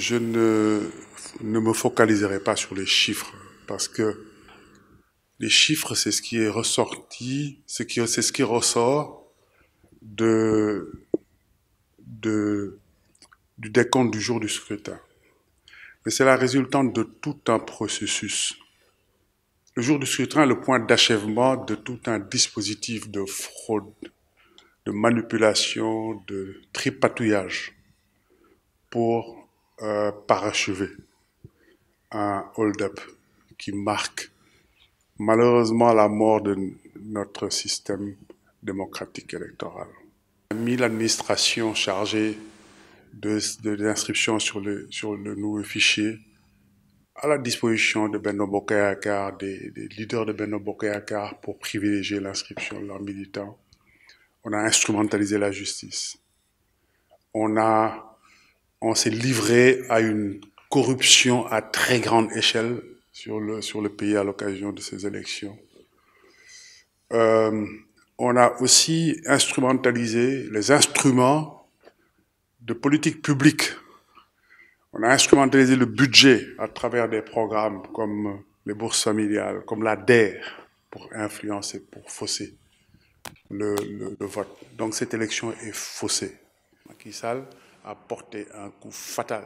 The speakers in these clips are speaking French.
Je ne me focaliserai pas sur les chiffres parce que les chiffres, c'est ce qui est ressorti, c'est ce qui ressort de, de, du décompte du jour du scrutin. Mais c'est la résultante de tout un processus. Le jour du scrutin est le point d'achèvement de tout un dispositif de fraude, de manipulation, de tripatouillage pour parachever un hold-up qui marque malheureusement la mort de notre système démocratique électoral. On a mis l'administration chargée de l'inscription sur le nouveau fichier à la disposition de Benno Bokk Yakaar, des leaders de Benno Bokk Yakaar pour privilégier l'inscription de leurs militants. On a instrumentalisé la justice. On s'est livré à une corruption à très grande échelle sur le pays à l'occasion de ces élections. On a aussi instrumentalisé les instruments de politique publique. On a instrumentalisé le budget à travers des programmes comme les bourses familiales, comme la DER, pour influencer, pour fausser le vote. Donc cette élection est faussée. Macky Sall a porté un coup fatal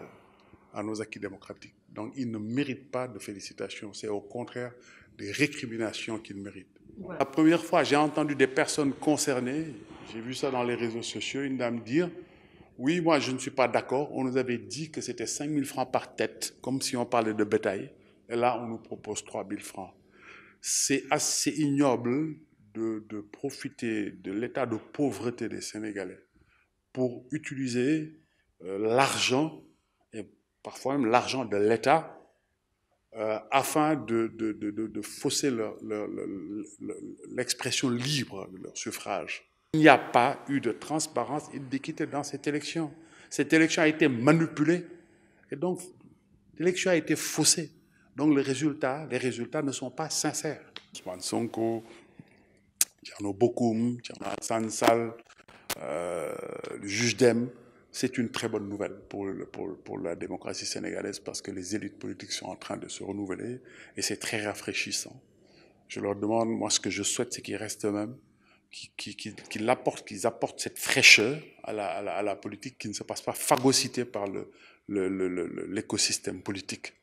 à nos acquis démocratiques. Donc il ne mérite pas de félicitations, c'est au contraire des récriminations qu'il mérite. Ouais. La première fois, j'ai entendu des personnes concernées, j'ai vu ça dans les réseaux sociaux, une dame dire « Oui, moi je ne suis pas d'accord, on nous avait dit que c'était 5 000 francs par tête, comme si on parlait de bétail, et là on nous propose 3 000 francs. » C'est assez ignoble de profiter de l'état de pauvreté des Sénégalais pour utiliser l'argent, et parfois même l'argent de l'État, afin de fausser l'expression libre de leur suffrage. Il n'y a pas eu de transparence et d'équité dans cette élection. Cette élection a été manipulée et donc l'élection a été faussée. Donc les résultats ne sont pas sincères. Ousmane Sonko, Thierno Bocoum, Thierno Alassane Sall, le juge Dème, c'est une très bonne nouvelle pour la démocratie sénégalaise parce que les élites politiques sont en train de se renouveler et c'est très rafraîchissant. Je leur demande, moi ce que je souhaite c'est qu'ils restent eux-mêmes, qu'ils apportent cette fraîcheur à la politique, qui ne se passe pas phagocytée par l'écosystème politique.